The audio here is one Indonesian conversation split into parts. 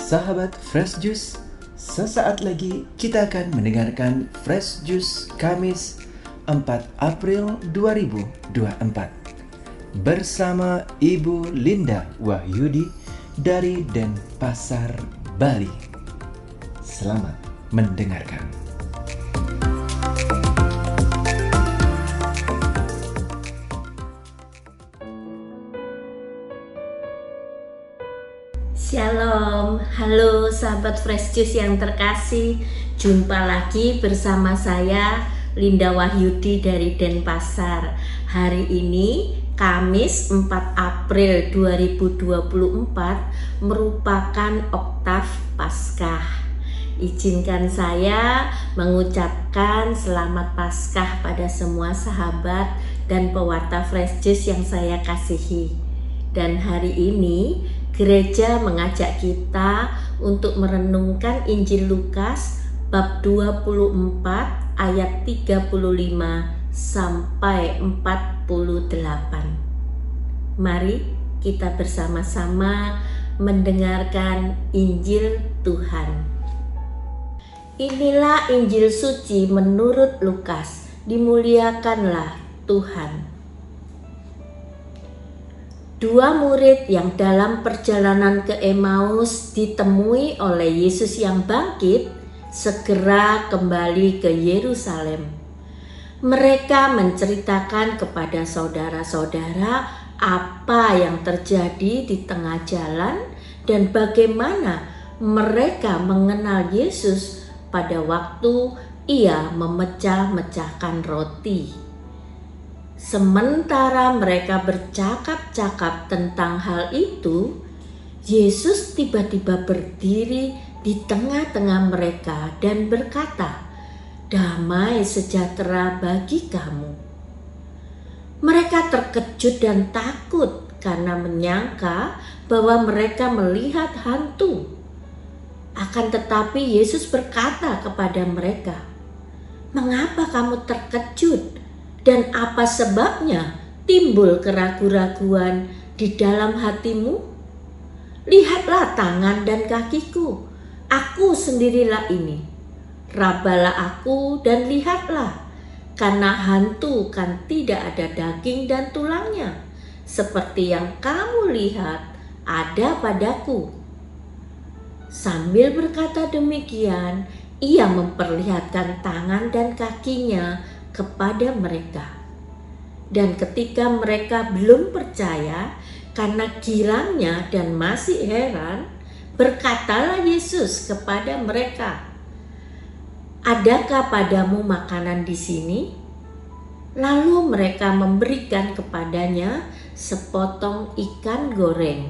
Sahabat Fresh Juice, sesaat lagi kita akan mendengarkan Fresh Juice Kamis 4 April 2024 bersama Ibu Linda Wahyudi dari Denpasar, Bali. Selamat mendengarkan. Shalom, halo sahabat Fresh Juice yang terkasih. Jumpa lagi bersama saya Linda Wahyudi dari Denpasar. Hari ini Kamis 4 April 2024 merupakan Oktav Paskah. Izinkan saya mengucapkan selamat Paskah pada semua sahabat dan pewarta Fresh Juice yang saya kasihi. Dan hari ini gereja mengajak kita untuk merenungkan Injil Lukas bab 24 ayat 35 sampai 48. Mari kita bersama-sama mendengarkan Injil Tuhan. Inilah Injil suci menurut Lukas. Dimuliakanlah Tuhan. Dua murid yang dalam perjalanan ke Emmaus ditemui oleh Yesus yang bangkit segera kembali ke Yerusalem. Mereka menceritakan kepada saudara-saudara apa yang terjadi di tengah jalan dan bagaimana mereka mengenal Yesus pada waktu Ia memecah-mecahkan roti. Sementara mereka bercakap-cakap tentang hal itu, Yesus tiba-tiba berdiri di tengah-tengah mereka dan berkata, "Damai sejahtera bagi kamu." Mereka terkejut dan takut karena menyangka bahwa mereka melihat hantu. Akan tetapi Yesus berkata kepada mereka, "Mengapa kamu terkejut? Dan apa sebabnya timbul keraguan-raguan di dalam hatimu? Lihatlah tangan dan kakiku, aku sendirilah ini. Rabalah aku dan lihatlah, karena hantu kan tidak ada daging dan tulangnya, seperti yang kamu lihat ada padaku." Sambil berkata demikian, Ia memperlihatkan tangan dan kakinya kepada mereka. Dan ketika mereka belum percaya karena girangnya dan masih heran, berkatalah Yesus kepada mereka, "Adakah padamu makanan di sini?" Lalu mereka memberikan kepadanya sepotong ikan goreng.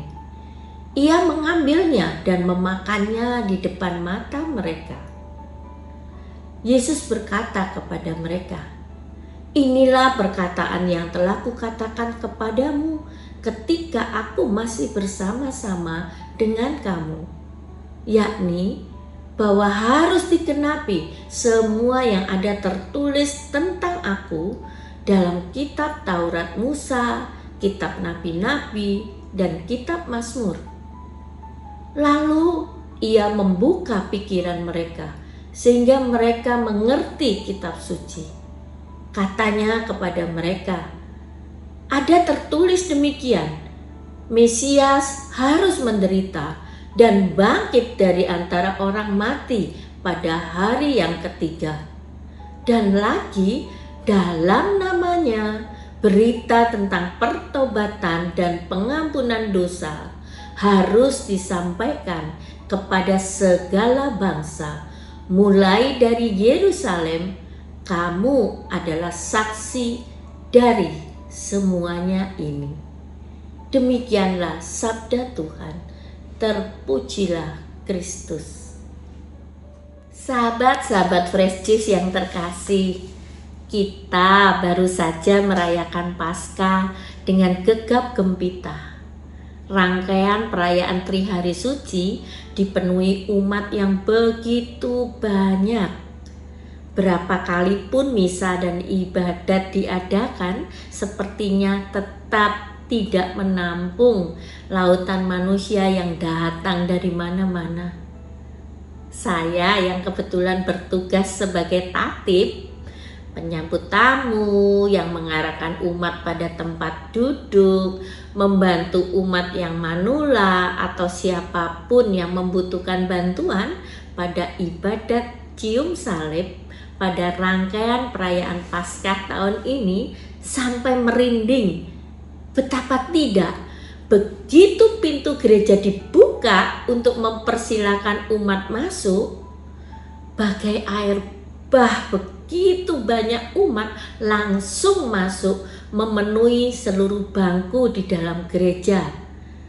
Ia mengambilnya dan memakannya di depan mata mereka. Yesus berkata kepada mereka, "Inilah perkataan yang telah kukatakan kepadamu ketika aku masih bersama-sama dengan kamu, yakni bahwa harus digenapi semua yang ada tertulis tentang aku dalam kitab Taurat Musa, kitab Nabi-Nabi, dan kitab Mazmur." Lalu Ia membuka pikiran mereka sehingga mereka mengerti kitab suci. Katanya kepada mereka, "Ada tertulis demikian, Mesias harus menderita dan bangkit dari antara orang mati pada hari yang ketiga. Dan lagi dalam namanya berita tentang pertobatan dan pengampunan dosa harus disampaikan kepada segala bangsa. Mulai dari Yerusalem, kamu adalah saksi dari semuanya ini." Demikianlah sabda Tuhan. Terpujilah Kristus. Sahabat-sahabat Fresh Juice yang terkasih, kita baru saja merayakan Paskah dengan gegap gempita. Rangkaian perayaan Trihari Suci dipenuhi umat yang begitu banyak. Berapa kali pun misa dan ibadat diadakan, sepertinya tetap tidak menampung lautan manusia yang datang dari mana-mana. Saya yang kebetulan bertugas sebagai tatib, penyambut tamu yang mengarahkan umat pada tempat duduk, membantu umat yang manula atau siapapun yang membutuhkan bantuan pada ibadat cium salib pada rangkaian perayaan Paskah tahun ini sampai merinding. Betapa tidak, begitu pintu gereja dibuka untuk mempersilahkan umat masuk, bagai air bah begitu banyak umat langsung masuk memenuhi seluruh bangku di dalam gereja.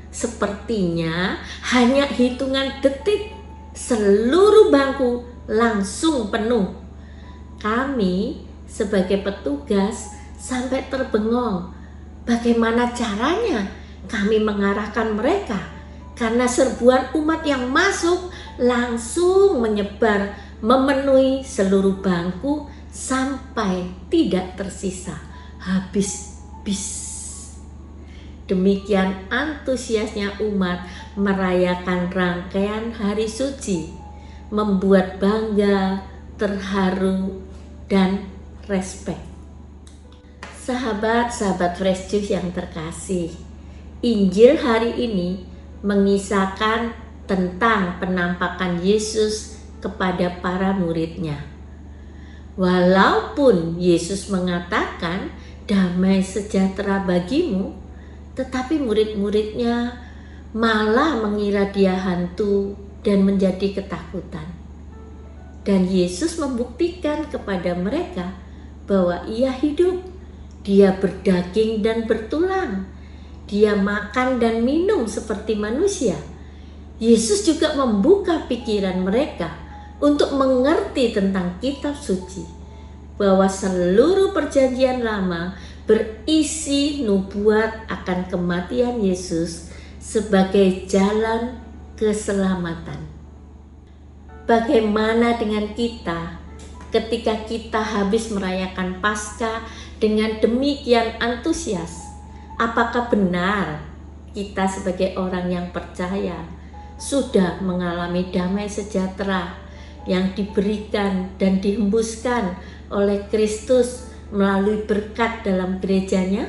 Sepertinya hanya hitungan detik seluruh bangku langsung penuh. Kami sebagai petugas sampai terbengong. Bagaimana caranya kami mengarahkan mereka? Karena serbuan umat yang masuk langsung menyebar memenuhi seluruh bangku sampai tidak tersisa. Habis bis. Demikian antusiasnya umat merayakan rangkaian hari suci, membuat bangga, terharu, dan respek. Sahabat-sahabat Fresh Juice yang terkasih, Injil hari ini mengisahkan tentang penampakan Yesus kepada para muridnya. Walaupun Yesus mengatakan damai sejahtera bagimu, tetapi murid-muridnya malah mengira dia hantu dan menjadi ketakutan. Dan Yesus membuktikan kepada mereka bahwa ia hidup. Dia berdaging dan bertulang. Dia makan dan minum seperti manusia. Yesus juga membuka pikiran mereka untuk mengerti tentang kitab suci, bahwa seluruh perjanjian lama berisi nubuat akan kematian Yesus sebagai jalan keselamatan. Bagaimana dengan kita ketika kita habis merayakan Paskah dengan demikian antusias? Apakah benar kita sebagai orang yang percaya sudah mengalami damai sejahtera yang diberikan dan dihembuskan oleh Kristus melalui berkat dalam gerejanya?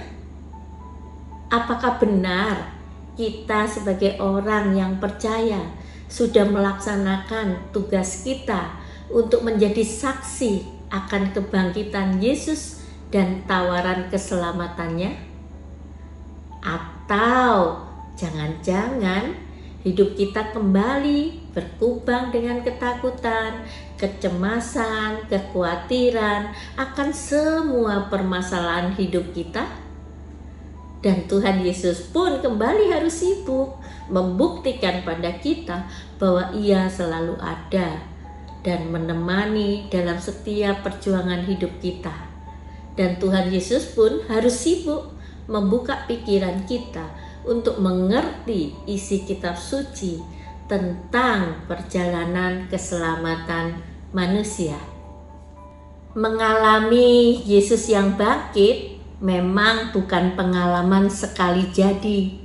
Apakah benar kita sebagai orang yang percaya sudah melaksanakan tugas kita untuk menjadi saksi akan kebangkitan Yesus dan tawaran keselamatannya? Atau jangan-jangan hidup kita kembali berkubang dengan ketakutan, kecemasan, kekhawatiran akan semua permasalahan hidup kita? Dan Tuhan Yesus pun kembali harus sibuk membuktikan pada kita bahwa Ia selalu ada dan menemani dalam setiap perjuangan hidup kita. Dan Tuhan Yesus pun harus sibuk membuka pikiran kita untuk mengerti isi kitab suci tentang perjalanan keselamatan manusia. Mengalami Yesus yang bangkit memang bukan pengalaman sekali jadi.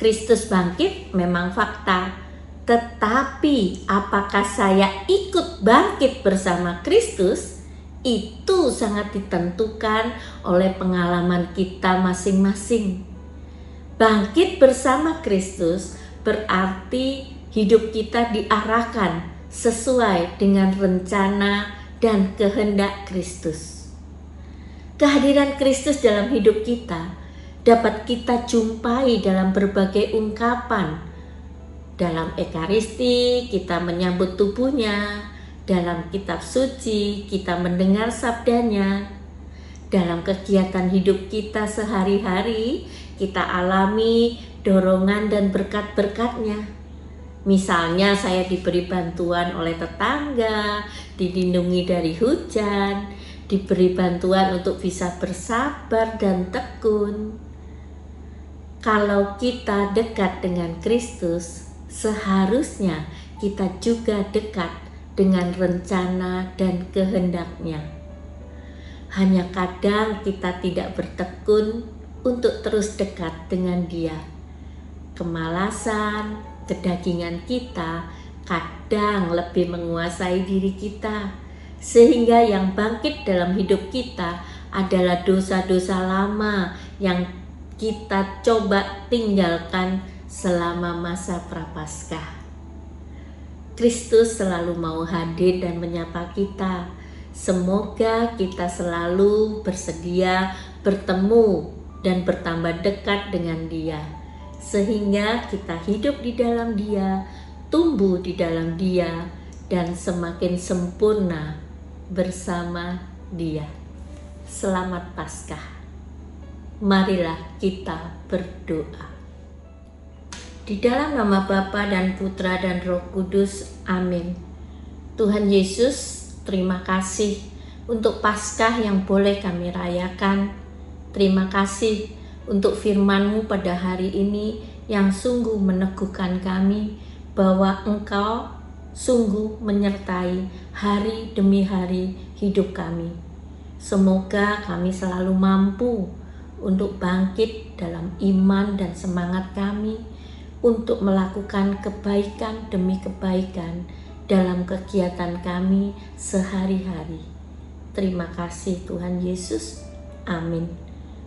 Kristus bangkit memang fakta, tetapi apakah saya ikut bangkit bersama Kristus? Itu sangat ditentukan oleh pengalaman kita masing-masing. Bangkit bersama Kristus berarti hidup kita diarahkan sesuai dengan rencana dan kehendak Kristus. Kehadiran Kristus dalam hidup kita dapat kita jumpai dalam berbagai ungkapan. Dalam Ekaristi kita menyambut tubuhnya, dalam kitab suci kita mendengar sabdanya, dalam kegiatan hidup kita sehari-hari kita alami dorongan dan berkat-berkatnya. Misalnya saya diberi bantuan oleh tetangga, dilindungi dari hujan, diberi bantuan untuk bisa bersabar dan tekun. Kalau kita dekat dengan Kristus, seharusnya kita juga dekat dengan rencana dan kehendak-Nya. Hanya kadang kita tidak bertekun untuk terus dekat dengan Dia. Kemalasan, kedagingan kita kadang lebih menguasai diri kita, sehingga yang bangkit dalam hidup kita adalah dosa-dosa lama yang kita coba tinggalkan selama masa Prapaskah. Kristus selalu mau hadir dan menyapa kita. Semoga kita selalu bersedia bertemu dan bertambah dekat dengan Dia, sehingga kita hidup di dalam Dia, tumbuh di dalam Dia, dan semakin sempurna bersama Dia. Selamat Paskah. Marilah kita berdoa. Di dalam nama Bapa dan Putra dan Roh Kudus, amin. Tuhan Yesus, terima kasih untuk Paskah yang boleh kami rayakan. Terima kasih untuk firman-Mu pada hari ini yang sungguh meneguhkan kami bahwa Engkau sungguh menyertai hari demi hari hidup kami. Semoga kami selalu mampu untuk bangkit dalam iman dan semangat kami, untuk melakukan kebaikan demi kebaikan dalam kegiatan kami sehari-hari. Terima kasih Tuhan Yesus. Amin.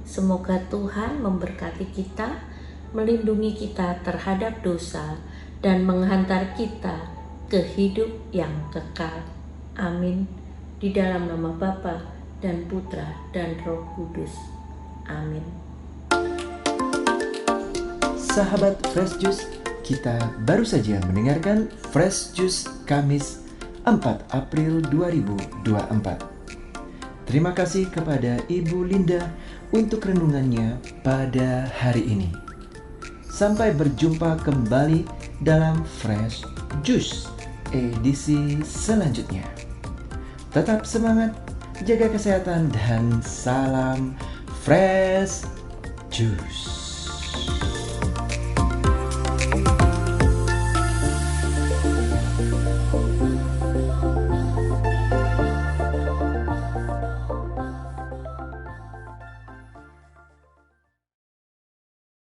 Semoga Tuhan memberkati kita, melindungi kita terhadap dosa, dan menghantar kita ke hidup yang kekal. Amin. Di dalam nama Bapa dan Putra dan Roh Kudus. Amin. Sahabat Fresh Juice, kita baru saja mendengarkan Fresh Juice Kamis 4 April 2024. Terima kasih kepada Ibu Linda untuk renungannya pada hari ini. Sampai berjumpa kembali dalam Fresh Juice edisi selanjutnya. Tetap semangat, jaga kesehatan, dan salam Fresh Juice.